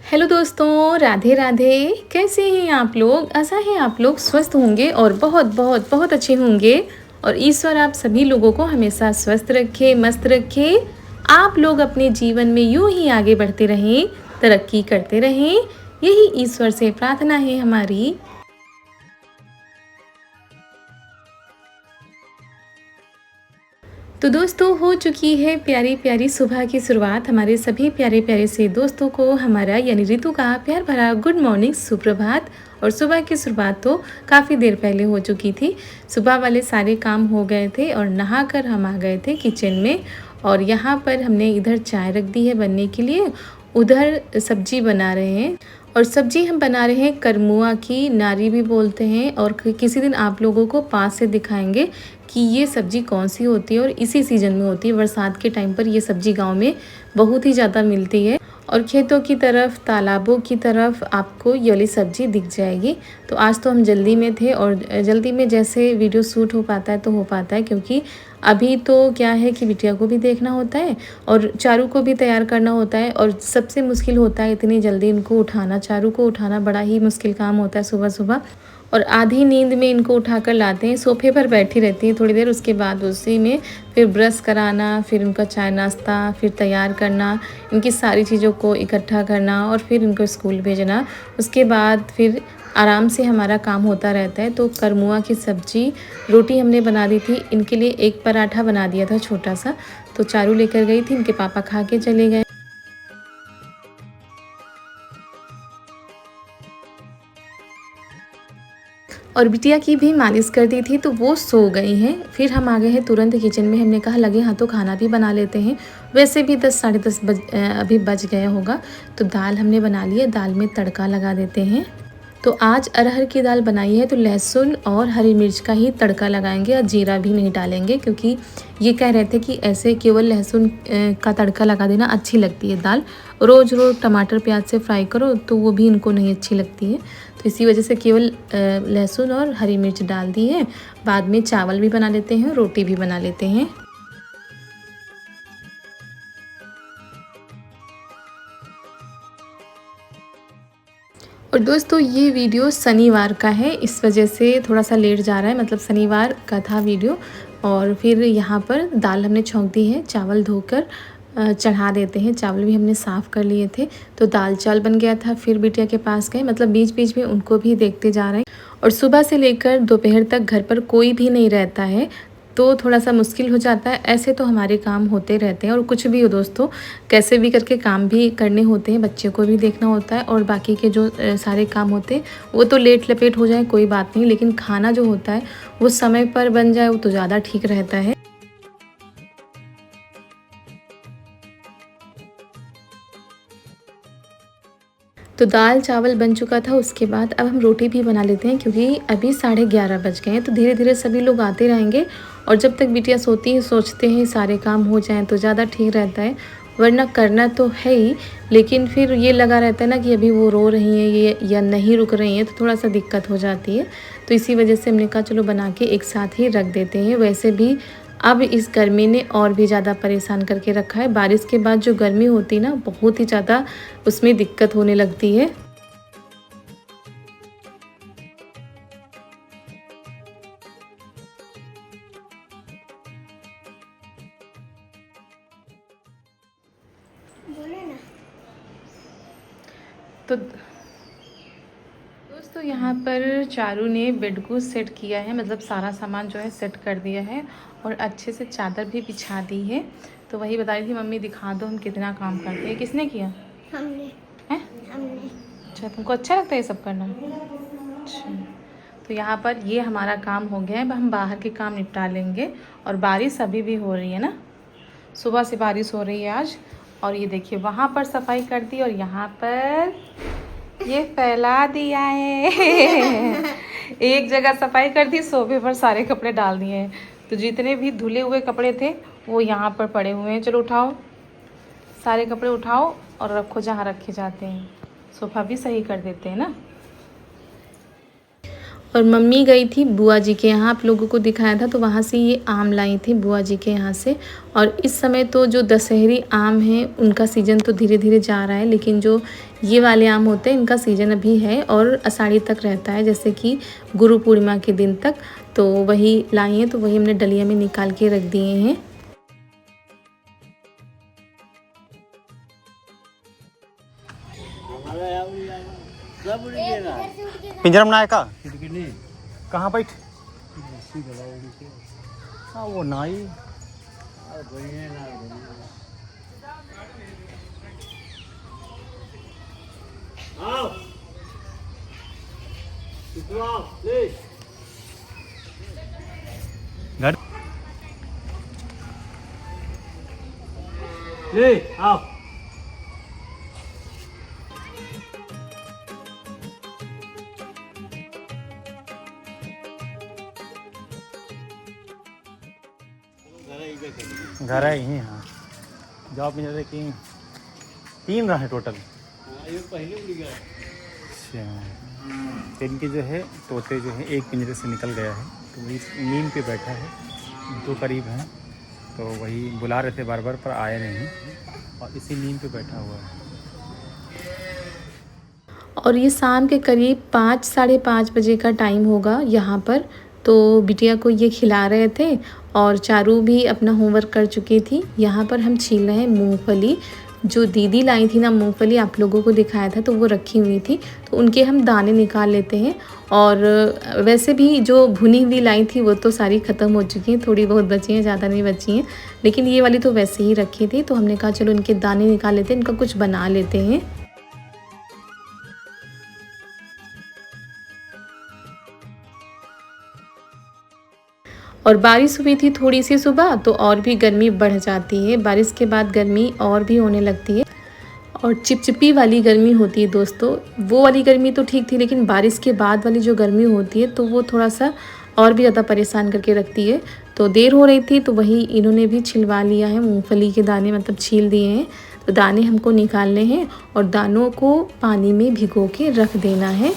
Hello दोस्तों, राधे राधे। कैसे हैं आप लोग? आशा है आप लोग स्वस्थ होंगे और बहुत बहुत बहुत अच्छे होंगे। और ईश्वर आप सभी लोगों को हमेशा स्वस्थ रखे, मस्त रखे। आप लोग अपने जीवन में यूं ही आगे बढ़ते रहें, तरक्की करते रहें, यही ईश्वर से प्रार्थना है हमारी। तो दोस्तों, हो चुकी है प्यारी प्यारी सुबह की शुरुआत। हमारे सभी प्यारे प्यारे से दोस्तों को हमारा यानी रितु का प्यार भरा गुड मॉर्निंग, सुप्रभात। और सुबह की शुरुआत तो काफ़ी देर पहले हो चुकी थी। सुबह वाले सारे काम हो गए थे और नहाकर हम आ गए थे किचन में। और यहाँ पर हमने इधर चाय रख दी है बनने के लिए, उधर सब्जी बना रहे हैं। और सब्जी हम बना रहे हैं करमुआ की, नारी भी बोलते हैं। और किसी दिन आप लोगों को पास से दिखाएंगे कि ये सब्ज़ी कौन सी होती है और इसी सीज़न में होती है। बरसात के टाइम पर ये सब्ज़ी गांव में बहुत ही ज़्यादा मिलती है और खेतों की तरफ, तालाबों की तरफ आपको ये वाली सब्ज़ी दिख जाएगी। तो आज तो हम जल्दी में थे और जल्दी में जैसे वीडियो शूट हो पाता है तो हो पाता है, क्योंकि अभी तो क्या है कि बिटिया को भी देखना होता है और चारू को भी तैयार करना होता है। और सबसे मुश्किल होता है इतनी जल्दी इनको उठाना। चारू को उठाना बड़ा ही मुश्किल काम होता है सुबह सुबह। और आधी नींद में इनको उठाकर लाते हैं, सोफे पर बैठी रहती है थोड़ी देर, उसके बाद उसी में फिर ब्रश कराना, फिर उनका चाय नाश्ता, फिर तैयार करना, इनकी सारी चीज़ों को इकट्ठा करना और फिर इनको स्कूल भेजना। उसके बाद फिर आराम से हमारा काम होता रहता है। तो करमुआ की सब्ज़ी, रोटी हमने बना दी थी, इनके लिए एक पराठा बना दिया था छोटा सा। तो चारू लेकर गई थी, इनके पापा खा के चले गए। और बिटिया की भी मालिश कर दी थी तो वो सो गई हैं। फिर हम आ गए हैं तुरंत किचन में। हमने कहा लगे हाथों खाना भी बना लेते हैं। वैसे भी 10 साढ़े 10 अभी बज गया होगा। तो दाल हमने बना ली है, दाल में तड़का लगा देते हैं। तो आज अरहर की दाल बनाई है तो लहसुन और हरी मिर्च का ही तड़का लगाएंगे और जीरा भी नहीं डालेंगे, क्योंकि ये कह रहे थे कि ऐसे केवल लहसुन का तड़का लगा देना अच्छी लगती है दाल। रोज़ रोज़ टमाटर प्याज से फ्राई करो तो वो भी इनको नहीं अच्छी लगती है। तो इसी वजह से केवल लहसुन और हरी मिर्च डाल दी है। बाद में चावल भी बना लेते हैं, रोटी भी बना लेते हैं। और दोस्तों, ये वीडियो शनिवार का है, इस वजह से थोड़ा सा लेट जा रहा है, मतलब शनिवार का था वीडियो। और फिर यहाँ पर दाल हमने छौंक दी है, चावल धोकर चढ़ा देते हैं। चावल भी हमने साफ़ कर लिए थे। तो दाल चावल बन गया था। फिर बिटिया के पास गए, मतलब बीच बीच में उनको भी देखते जा रहे हैं। और सुबह से लेकर दोपहर तक घर पर कोई भी नहीं रहता है तो थोड़ा सा मुश्किल हो जाता है। ऐसे तो हमारे काम होते रहते हैं और कुछ भी हो दोस्तों, कैसे भी करके काम भी करने होते हैं, बच्चे को भी देखना होता है और बाकी के जो सारे काम होते हैं वो तो लेट लपेट हो जाए कोई बात नहीं, लेकिन खाना जो होता है वो समय पर बन जाए वो तो ज़्यादा ठीक रहता है। तो दाल चावल बन चुका था। उसके बाद अब हम रोटी भी बना लेते हैं, क्योंकि अभी 11:30 बज गए हैं। तो धीरे धीरे सभी लोग आते रहेंगे और जब तक बिटिया सोती है सोचते हैं सारे काम हो जाएं तो ज़्यादा ठीक रहता है। वरना करना तो है ही, लेकिन फिर ये लगा रहता है ना कि अभी वो रो रही हैं ये या नहीं रुक रही हैं, तो थोड़ा सा दिक्कत हो जाती है। तो इसी वजह से हमने कहा चलो बना के एक साथ ही रख देते हैं। वैसे भी अब इस गर्मी ने और भी ज़्यादा परेशान करके रखा है। बारिश के बाद जो गर्मी होती है ना, बहुत ही ज़्यादा उसमें दिक्कत होने लगती है। तो दोस्तों, यहाँ पर चारू ने बेड को सेट किया है, मतलब सारा सामान जो है सेट कर दिया है और अच्छे से चादर भी बिछा दी है। तो वही बता रही थी, मम्मी दिखा दो हम कितना काम करते हैं। किसने किया? हमने हैं? हमने अच्छा, तुमको अच्छा लगता है ये सब करना? अच्छा। तो यहाँ पर ये हमारा काम हो गया है। अब हम बाहर के काम निपटा लेंगे। और बारिश अभी भी हो रही है ना, सुबह से बारिश हो रही है आज। और ये देखिए वहाँ पर सफाई कर दी और यहाँ पर ये फैला दिया है। एक जगह सफाई कर दी, सोफे पर सारे कपड़े डाल दिए हैं। तो जितने भी धुले हुए कपड़े थे वो यहाँ पर पड़े हुए हैं। चलो उठाओ, सारे कपड़े उठाओ और रखो जहाँ रखे जाते हैं। सोफ़ा भी सही कर देते हैं ना। और मम्मी गई थी बुआ जी के यहाँ, आप लोगों को दिखाया था, तो वहाँ से ये आम लाई थी बुआ जी के यहाँ से। और इस समय तो जो दशहरी आम हैं उनका सीज़न तो धीरे धीरे जा रहा है, लेकिन जो ये वाले आम होते हैं इनका सीज़न अभी है और आषाढ़ी तक रहता है, जैसे कि गुरु पूर्णिमा के दिन तक। तो वही लाई हैं, तो वही हमने डलिया में निकाल के रख दिए हैं। पिंजरा में नाय का कहाँ बैठ? हाँ वो नाई घर ले आओ। घर है यहीं। हाँ जॉब में जैसे कि 3 रहे टोटल। अच्छा तो इनके जो है तोते जो है एक पिंजरे से निकल गया है, तो वही नीम पे बैठा है, 2 करीब हैं, तो वही बुला रहे थे बार बार पर आए नहीं, और इसी नीम पे बैठा हुआ है। और ये शाम के करीब 5 साढ़े 5 बजे का टाइम होगा यहाँ पर। तो बिटिया को ये खिला रहे थे और चारू भी अपना होमवर्क कर चुकी थी। यहाँ पर हम छील रहे हैं मूंगफली, जो दीदी लाई थी ना मूंगफली, आप लोगों को दिखाया था, तो वो रखी हुई थी, तो उनके हम दाने निकाल लेते हैं। और वैसे भी जो भुनी हुई लाई थी वो तो सारी ख़त्म हो चुकी हैं, थोड़ी बहुत बची हैं, ज़्यादा नहीं बची हैं, लेकिन ये वाली तो वैसे ही रखी थी, तो हमने कहा चलो इनके दाने निकाल लेते हैं, इनका कुछ बना लेते हैं। और बारिश हुई थी थोड़ी सी सुबह, तो और भी गर्मी बढ़ जाती है, बारिश के बाद गर्मी और भी होने लगती है और चिपचिपी वाली गर्मी होती है दोस्तों। वो वाली गर्मी तो ठीक थी, लेकिन बारिश के बाद वाली जो गर्मी होती है तो वो थोड़ा सा और भी ज़्यादा परेशान करके रखती है। तो देर हो रही थी, तो वही इन्होंने भी छिलवा लिया है, मूंगफली के दाने मतलब छील दिए हैं। तो दाने हमको निकालने हैं और दानों को पानी में भिगो के रख देना है।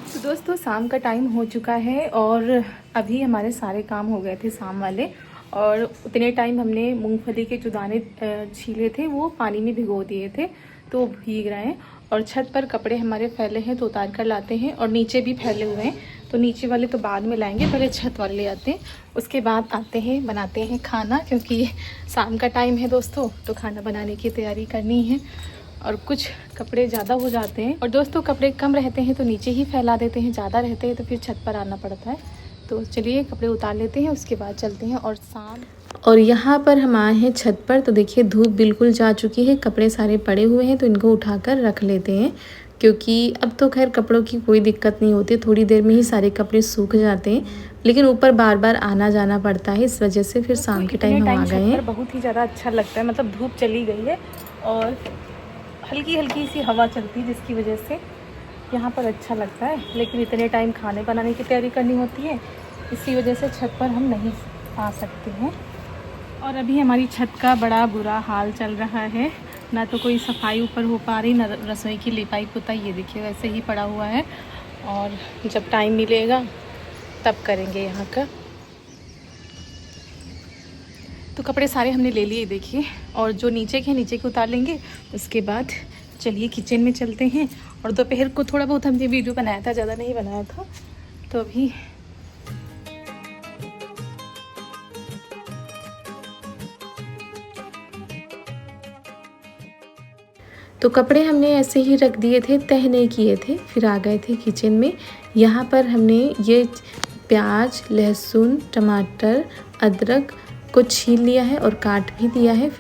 तो दोस्तों शाम का टाइम हो चुका है और अभी हमारे सारे काम हो गए थे शाम वाले, और उतने टाइम हमने मूंगफली के जो दाने छीले थे वो पानी में भिगो दिए थे, तो वो भीग रहे हैं। और छत पर कपड़े हमारे फैले हैं तो उतार कर लाते हैं, और नीचे भी फैले हुए हैं, तो नीचे वाले तो बाद में लाएंगे, पहले छत वाले ले आते हैं, उसके बाद आते हैं बनाते हैं खाना, क्योंकि शाम का टाइम है दोस्तों, तो खाना बनाने की तैयारी करनी है। और कुछ कपड़े ज़्यादा हो जाते हैं, और दोस्तों कपड़े कम रहते हैं तो नीचे ही फैला देते हैं, ज़्यादा रहते हैं तो फिर छत पर आना पड़ता है। तो चलिए कपड़े उतार लेते हैं, उसके बाद चलते हैं। और यहाँ पर हम आए हैं छत पर, तो देखिए धूप बिल्कुल जा चुकी है, कपड़े सारे पड़े हुए हैं, तो इनको उठाकर रख लेते हैं, क्योंकि अब तो खैर कपड़ों की कोई दिक्कत नहीं होती, थोड़ी देर में ही सारे कपड़े सूख जाते हैं, लेकिन ऊपर बार बार आना जाना पड़ता है, इस वजह से फिर शाम के टाइम हम आ गए हैं। बहुत ही ज़्यादा अच्छा लगता है, मतलब धूप चली गई है और हल्की हल्की सी हवा चलती है, जिसकी वजह से यहाँ पर अच्छा लगता है। लेकिन इतने टाइम खाने बनाने की तैयारी करनी होती है, इसी वजह से छत पर हम नहीं आ सकते हैं। और अभी हमारी छत का बड़ा बुरा हाल चल रहा है, ना तो कोई सफाई ऊपर हो पा रही, ना रसोई की लिपाई पुताई, ये देखिए वैसे ही पड़ा हुआ है, और जब टाइम मिलेगा तब करेंगे यहाँ का। तो कपड़े सारे हमने ले लिए देखिए, और जो नीचे के उतार लेंगे, उसके बाद चलिए किचन में चलते हैं। और दोपहर को थोड़ा बहुत हमने वीडियो बनाया था, ज़्यादा नहीं बनाया था, तो अभी तो कपड़े हमने ऐसे ही रख दिए थे, तह नहीं किए थे, फिर आ गए थे किचन में। यहाँ पर हमने ये प्याज, लहसुन, टमाटर, अदरक को छील लिया है और काट भी दिया है।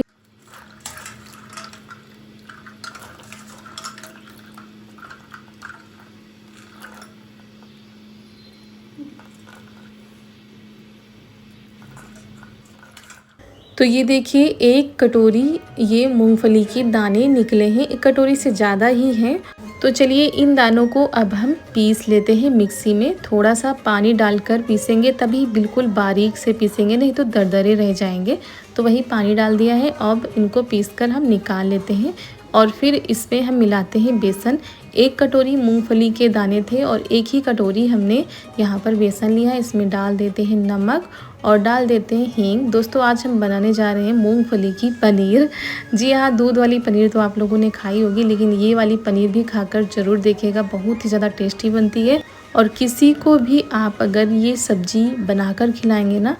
तो ये देखिए 1 कटोरी ये मूंगफली के दाने निकले हैं, 1 कटोरी से ज़्यादा ही हैं, तो चलिए इन दानों को अब हम पीस लेते हैं मिक्सी में। थोड़ा सा पानी डालकर पीसेंगे तभी बिल्कुल बारीक से पीसेंगे, नहीं तो दरदरे रह जाएंगे। तो वही पानी डाल दिया है। अब इनको पीसकर हम निकाल लेते हैं और फिर इसमें हम मिलाते हैं बेसन। 1 कटोरी मूंगफली के दाने थे और 1 ही कटोरी हमने यहाँ पर बेसन लिया है। इसमें डाल देते हैं नमक और डाल देते हैं हींग। दोस्तों आज हम बनाने जा रहे हैं मूंगफली की पनीर। जी हाँ, दूध वाली पनीर तो आप लोगों ने खाई होगी, लेकिन ये वाली पनीर भी खाकर ज़रूर देखिएगा, बहुत ही ज़्यादा टेस्टी बनती है। और किसी को भी आप अगर ये सब्ज़ी बनाकर खिलाएंगे ना,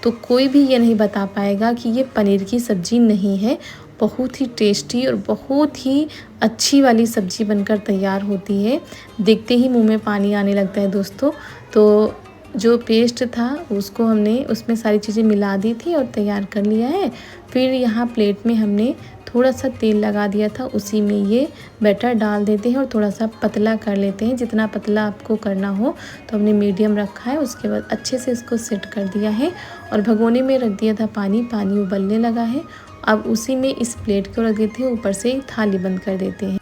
तो कोई भी ये नहीं बता पाएगा कि ये पनीर की सब्ज़ी नहीं है। बहुत ही टेस्टी और बहुत ही अच्छी वाली सब्ज़ी बनकर तैयार होती है। देखते ही मुंह में पानी आने लगता है दोस्तों। तो जो पेस्ट था उसको हमने उसमें सारी चीज़ें मिला दी थी और तैयार कर लिया है। फिर यहाँ प्लेट में हमने थोड़ा सा तेल लगा दिया था, उसी में ये बैटर डाल देते हैं और थोड़ा सा पतला कर लेते हैं। जितना पतला आपको करना हो तो हमने मीडियम रखा है। उसके बाद अच्छे से इसको सेट कर दिया है और भगोने में रख दिया था पानी। पानी उबलने लगा है। अब उसी में इस प्लेट को रख देते हैं, ऊपर से थाली बंद कर देते हैं।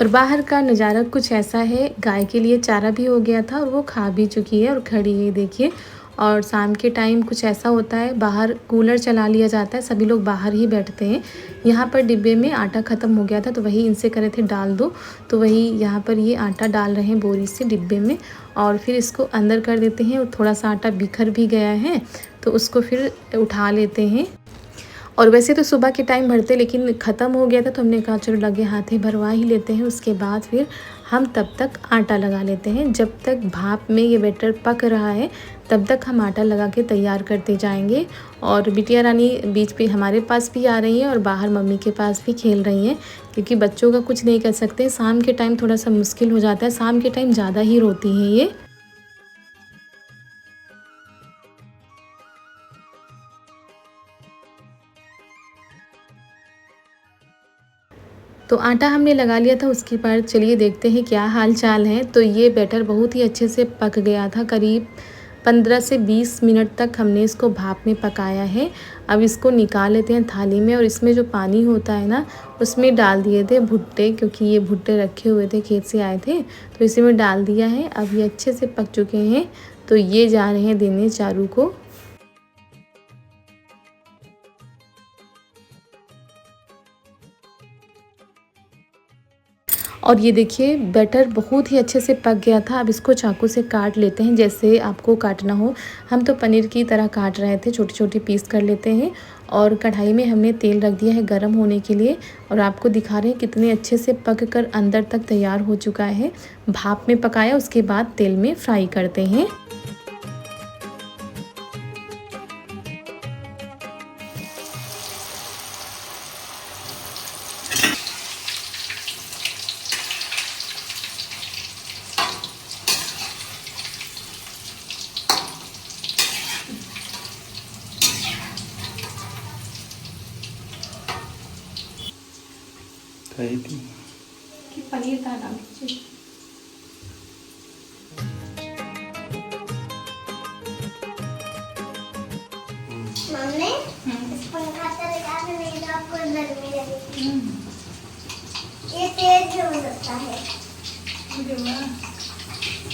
और बाहर का नज़ारा कुछ ऐसा है, गाय के लिए चारा भी हो गया था और वो खा भी चुकी है और खड़ी है देखिए। और शाम के टाइम कुछ ऐसा होता है, बाहर कूलर चला लिया जाता है, सभी लोग बाहर ही बैठते हैं। यहाँ पर डिब्बे में आटा ख़त्म हो गया था तो वही इनसे करे थे डाल दो, तो वही यहाँ पर ये आटा डाल रहे हैं बोरी से डिब्बे में और फिर इसको अंदर कर देते हैं। और थोड़ा सा आटा बिखर भी गया है तो उसको फिर उठा लेते हैं। और वैसे तो सुबह के टाइम भरते, लेकिन ख़त्म हो गया था तो हमने कहा चलो लगे हाथे भरवा ही लेते हैं। उसके बाद फिर हम तब तक आटा लगा लेते हैं। जब तक भाप में ये बैटर पक रहा है तब तक हम आटा लगा के तैयार करते जाएंगे। और बिटिया रानी बीच पे हमारे पास भी आ रही हैं और बाहर मम्मी के पास भी खेल रही हैं, क्योंकि बच्चों का कुछ नहीं कर सकते। शाम के टाइम थोड़ा सा मुश्किल हो जाता है, शाम के टाइम ज़्यादा ही रोती हैं ये। तो आटा हमने लगा लिया था। उसके बाद चलिए देखते हैं क्या हाल चाल है। तो ये बैटर बहुत ही अच्छे से पक गया था। करीब 15 से 20 मिनट तक हमने इसको भाप में पकाया है। अब इसको निकाल लेते हैं थाली में और इसमें जो पानी होता है ना उसमें डाल दिए थे भुट्टे, क्योंकि ये भुट्टे रखे हुए थे, खेत से आए थे तो इसी में डाल दिया है। अब ये अच्छे से पक चुके हैं तो ये जा रहे हैं देने चारू को। और ये देखिए बैटर बहुत ही अच्छे से पक गया था। अब इसको चाकू से काट लेते हैं जैसे आपको काटना हो। हम तो पनीर की तरह काट रहे थे, छोटी छोटी पीस कर लेते हैं। और कढ़ाई में हमने तेल रख दिया है गरम होने के लिए और आपको दिखा रहे हैं कितने अच्छे से पक कर अंदर तक तैयार हो चुका है। भाप में पकाया, उसके बाद तेल में फ्राई करते हैं। कि पनीर का नाम कीजिए। मम्मी इस पंखा से लगा के नहीं तो आपको गर्मी लगेगी। ये तेज भी हो सकता है।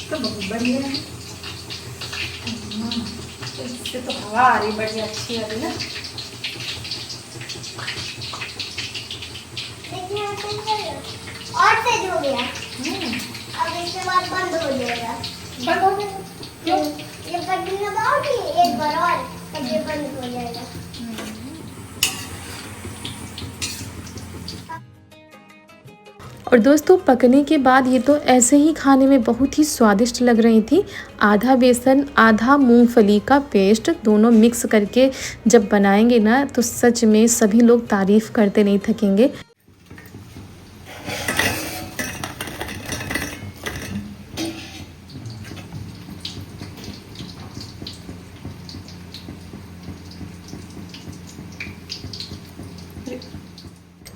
तो बहुत बढ़िया है। इससे तो हवा आ रही बढ़िया, अच्छी आ रही है। और तेज हो गया। अब इसके बाद बंद हो जाएगा। बंद हो जाएगा क्यों? ये बटन दबाओगी एक बार और तब ये बंद हो जाएगा। और दोस्तों पकने के बाद ये तो ऐसे ही खाने में बहुत ही स्वादिष्ट लग रही थी। आधा बेसन आधा मूंगफली का पेस्ट दोनों मिक्स करके जब बनाएंगे ना तो सच में सभी लोग तारीफ़ करते नहीं थकेंगे।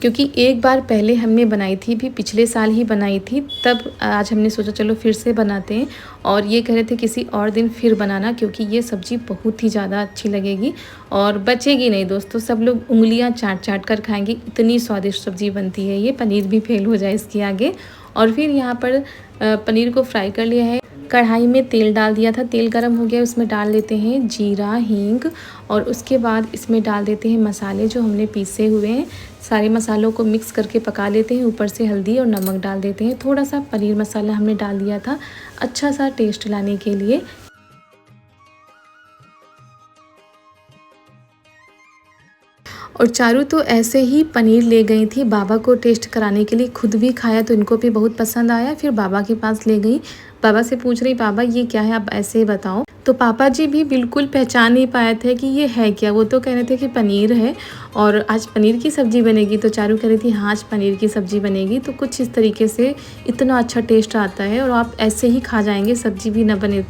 क्योंकि एक बार पहले हमने बनाई थी, भी पिछले साल ही बनाई थी, तब आज हमने सोचा चलो फिर से बनाते हैं। और ये कह रहे थे किसी और दिन फिर बनाना, क्योंकि ये सब्ज़ी बहुत ही ज़्यादा अच्छी लगेगी और बचेगी नहीं दोस्तों, सब लोग उंगलियां चाट चाट कर खाएंगे, इतनी स्वादिष्ट सब्ज़ी बनती है ये। पनीर भी फेल हो जाए इसके आगे। और फिर यहाँ पर पनीर को फ्राई कर लिया है। कढ़ाई में तेल डाल दिया था, तेल गरम हो गया, उसमें डाल देते हैं जीरा, हींग और उसके बाद इसमें डाल देते हैं मसाले जो हमने पीसे हुए हैं। सारे मसालों को मिक्स करके पका लेते हैं। ऊपर से हल्दी और नमक डाल देते हैं। थोड़ा सा पनीर मसाला हमने डाल दिया था अच्छा सा टेस्ट लाने के लिए। और चारू तो ऐसे ही पनीर ले गई थी बाबा को टेस्ट कराने के लिए, खुद भी खाया तो इनको भी बहुत पसंद आया। फिर बाबा के पास ले गई, बाबा से पूछ रही बाबा ये क्या है, आप ऐसे बताओ। तो पापा जी भी बिल्कुल पहचान नहीं पाए थे कि ये है क्या। वो तो कह रहे थे कि पनीर है और आज पनीर की सब्ज़ी बनेगी। तो चारू कह रही थी हाँ आज पनीर की सब्ज़ी बनेगी। तो कुछ इस तरीके से इतना अच्छा टेस्ट आता है और आप ऐसे ही खा जाएंगे, सब्ज़ी भी ना बने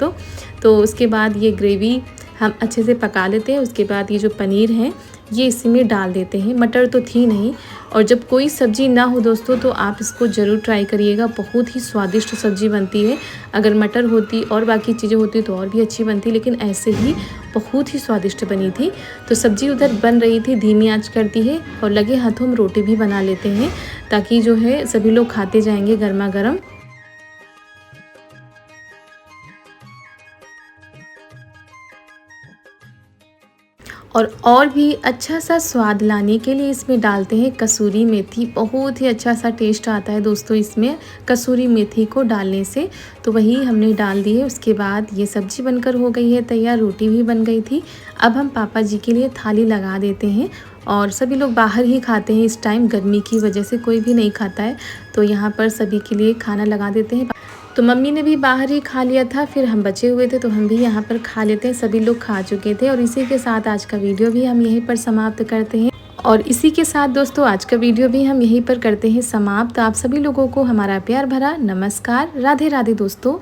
तो उसके बाद ये ग्रेवी हम अच्छे से पका लेते हैं। उसके बाद ये जो पनीर है ये इसमें डाल देते हैं। मटर तो थी नहीं, और जब कोई सब्ज़ी ना हो दोस्तों तो आप इसको ज़रूर ट्राई करिएगा, बहुत ही स्वादिष्ट सब्ज़ी बनती है। अगर मटर होती और बाकी चीज़ें होती तो और भी अच्छी बनती, लेकिन ऐसे ही बहुत ही स्वादिष्ट बनी थी। तो सब्ज़ी उधर बन रही थी, धीमी आंच कर दी है और लगे हाथों हम रोटी भी बना लेते हैं, ताकि जो है सभी लोग खाते जाएंगे गर्मा गर्म। और भी अच्छा सा स्वाद लाने के लिए इसमें डालते हैं कसूरी मेथी। बहुत ही अच्छा सा टेस्ट आता है दोस्तों इसमें कसूरी मेथी को डालने से। तो वही हमने डाल दी है। उसके बाद ये सब्ज़ी बनकर हो गई है तैयार, रोटी भी बन गई थी। अब हम पापा जी के लिए थाली लगा देते हैं और सभी लोग बाहर ही खाते हैं इस टाइम, गर्मी की वजह से कोई भी नहीं खाता है। तो यहाँ पर सभी के लिए खाना लगा देते हैं। तो मम्मी ने भी बाहर ही खा लिया था, फिर हम बचे हुए थे तो हम भी यहाँ पर खा लेते हैं। सभी लोग खा चुके थे और इसी के साथ आज का वीडियो भी हम यहीं पर समाप्त करते हैं। और इसी के साथ दोस्तों आज का वीडियो भी हम यहीं पर करते हैं समाप्त। आप सभी लोगों को हमारा प्यार भरा नमस्कार, राधे राधे दोस्तों।